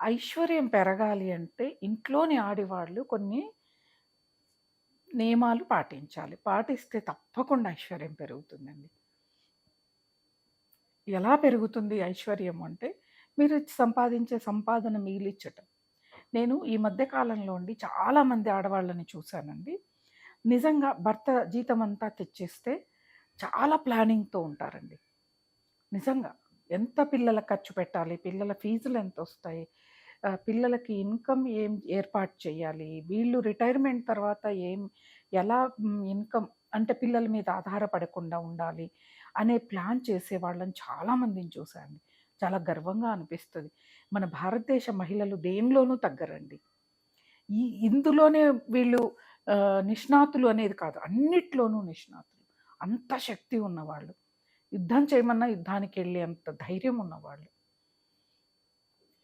ఐశ్వర్యం పెరగాలి అంటే ఇంట్లోని ఆడవాళ్ళు కొన్ని నియమాలు పాటించాలి. పాటిస్తే తప్పకుండా ఐశ్వర్యం పెరుగుతుందండి. ఎలా పెరుగుతుంది ఐశ్వర్యం అంటే, మీరు సంపాదించే సంపాదన మిగిలిచ్చటం. నేను ఈ మధ్య కాలంలో అండి చాలామంది ఆడవాళ్ళని చూశానండి. నిజంగా భర్త జీతమంతా తెచ్చేస్తే చాలా ప్లానింగ్‌తో ఉంటారండి. నిజంగా. ఎంత పిల్లలకు ఖర్చు పెట్టాలి? పిల్లల ఫీజులు ఎంతొస్తాయి? పిల్లలకి ఇన్‌కమ్ ఏం ఏర్పాటు చేయాలి? వీళ్ళు రిటైర్మెంట్ తర్వాత ఎలా ఇన్‌కమ్ అంటే పిల్లల మీద ఆధారపడకుండా ఉండాలి అనే ప్లాన్ చేసేవాళ్ళని చాలామందిని చూశాను. చాలా గర్వంగా అనిపిస్తది. మన భారతదేశ మహిళలు దేనిలోనూ తగ్గరండి. ఇందులోనే వీళ్ళు నిష్ణాతులు అనేది కాదు. అన్నిట్లోనూ నిష్ణాతులు. అంత శక్తి ఉన్నవాళ్ళు. యుద్ధం చేయమన్నా యుద్ధానికెళ్ళేంత ధైర్యం ఉన్నవాళ్ళు.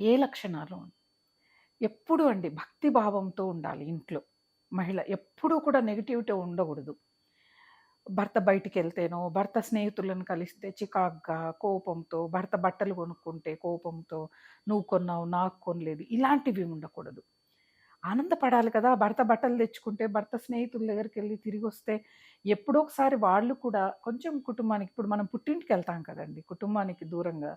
ఏ లక్షణాలు? ఎప్పుడు అండి భక్తి భావంతో ఉండాలి ఇంట్లో. మహిళ ఎప్పుడూ కూడా నెగెటివిటీ ఉండకూడదు. భర్త బయటికెళ్తేనో, భర్త స్నేహితులను కలిస్తే చికాకుగా, కోపంతో, భర్త బట్టలు కొనుక్కుంటే కోపంతో, "నువ్వు కొన్నావు, నాకు కొనలేదు" ఇలాంటివి ఉండకూడదు. ఆనందపడాలి కదా! భర్త బట్టలు తెచ్చుకుంటే, భర్త స్నేహితుల దగ్గరికెళ్ళి తిరిగొస్తే, ఎప్పుడో ఒకసారి వాళ్ళు కూడా కొంచెం కుటుంబానికి ఇప్పుడు మనం పుట్టింటికెళ్తాం కదండీ! కుటుంబానికి దూరంగా.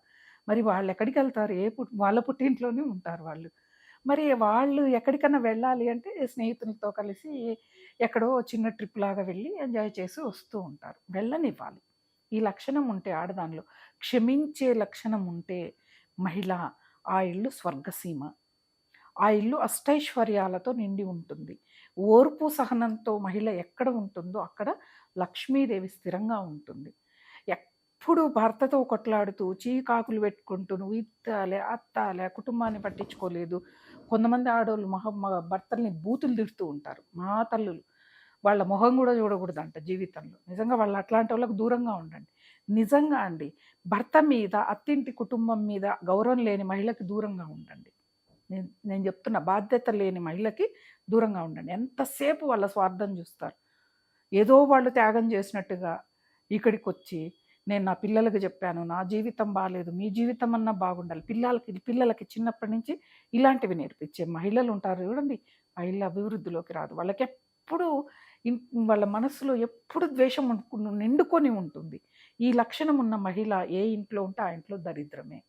మరి వాళ్ళెక్కడికెళ్తారు? వాళ్ళ పుట్టింట్లోనే ఉంటారు వాళ్ళు. మరి వాళ్ళు ఎక్కడికన్నా వెళ్ళాలి అంటే స్నేహితులతో కలిసి ఎక్కడో చిన్న ట్రిప్‌లాగా వెళ్ళి ఎంజాయ్ చేసి వస్తూ ఉంటారు. వెళ్ళనివ్వాలి. ఈ లక్షణం ఉంటే ఆడదానిలో, క్షమించే లక్షణం ఉంటే మహిళ, ఆ ఇల్లు స్వర్గసీమ. ఆ ఇల్లు అష్టైశ్వర్యాలతో నిండి ఉంటుంది. ఓర్పు సహనంతో మహిళ ఎక్కడ ఉంటుందో అక్కడ లక్ష్మీదేవి స్థిరంగా ఉంటుంది. ఎప్పుడు భర్తతో కొట్లాడుతూ, చీకాకులు పెట్టుకుంటూ నువ్వు ఇత్తాలే, అత్తాలే, కుటుంబాన్ని పట్టించుకోలేదు. కొంతమంది ఆడోళ్ళు భర్తల్ని బూతులు తిడుతూ ఉంటారు. మా తల్లులు. వాళ్ళ మొహం గూడా చూడకూడదంట జీవితంలో. నిజంగా వాళ్ళు అట్లాంటోళ్ళకి దూరంగా ఉండండి. నిజంగా అండి. భర్త మీద, అత్తింటి కుటుంబం మీద గౌరవం లేని మహిళకి దూరంగా ఉండండి. నేను చెప్తున్నా బాధ్యత లేని మహిళకి దూరంగా ఉండండి. ఎంతసేపు వాళ్ళ స్వార్థం చూస్తారు. ఏదో వాళ్ళు త్యాగం చేసినట్టుగా ఇక్కడికొచ్చి నేను నా పిల్లలకి చెప్పాను. నా జీవితం బాలేదు. మీ జీవితం అన్నా బాగుండాలి. పిల్లలకి చిన్నప్పటి నుంచి ఇలాంటివి నేర్పించే మహిళలు ఉంటారు చూడండి. ఆ ఇల్లు అభివృద్ధిలోకి రాదు. వాళ్ళకెప్పుడు ఇన్ వాళ్ళ మనసులో ఎప్పుడు ద్వేషం నిండుకొని ఉంటుంది. ఈ లక్షణం ఉన్న మహిళ ఏ ఇంట్లో ఉంటే ఆ ఇంట్లో దరిద్రమే.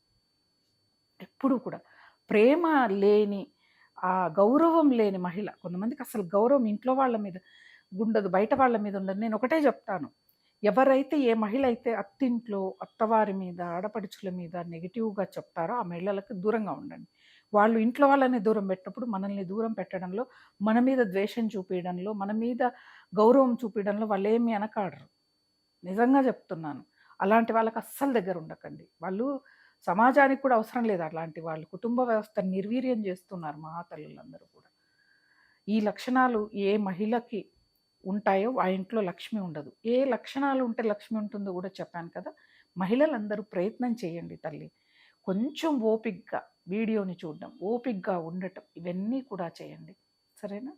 ఎప్పుడూ కూడా. ప్రేమ లేని, గౌరవం లేని మహిళ కొంతమందికి అసలు గౌరవం ఇంట్లో వాళ్ళ మీద ఉండదు. బయట వాళ్ళ మీద ఉండదు. నేనొకటే జెప్తాను. ఎవరైతే ఏ మహిళ అయితే అత్తింట్లో, అత్తవారి మీద, ఆడపడుచుల మీద నెగెటివ్‌గా చెప్తారో ఆ మహిళలకు దూరంగా ఉండండి. వాళ్ళు ఇంట్లో వాళ్ళని దూరం పెట్టినప్పుడు మనల్ని దూరం పెట్టడంలో, మన మీద ద్వేషం చూపియడంలో, మన మీద గౌరవం చూపియడంలో వాళ్ళేమి వెనకాడరు. నిజంగా చెప్తున్నాను. అలాంటి వాళ్ళకి అస్సలు దగ్గరుండకండి. వాళ్ళు సమాజానికి కూడా అవసరం లేదు అట్లాంటి వాళ్ళు. కుటుంబ వ్యవస్థను నిర్వీర్యం చేస్తున్నారు మహాతల్లులందరూ కూడా. ఈ లక్షణాలు ఏ మహిళకి ఉంటాయో ఆ ఇంట్లో లక్ష్మి ఉండదు. ఏ లక్షణాలు ఉంటే లక్ష్మి ఉంటుందో కూడా చెప్పాను కదా! మహిళలందరూ ప్రయత్నం చేయండి తల్లి. కొంచెం ఓపికగా వీడియోని చూడడం, ఓపికగా ఉండటం ఇవన్నీ కూడా చేయండి. సరేనా?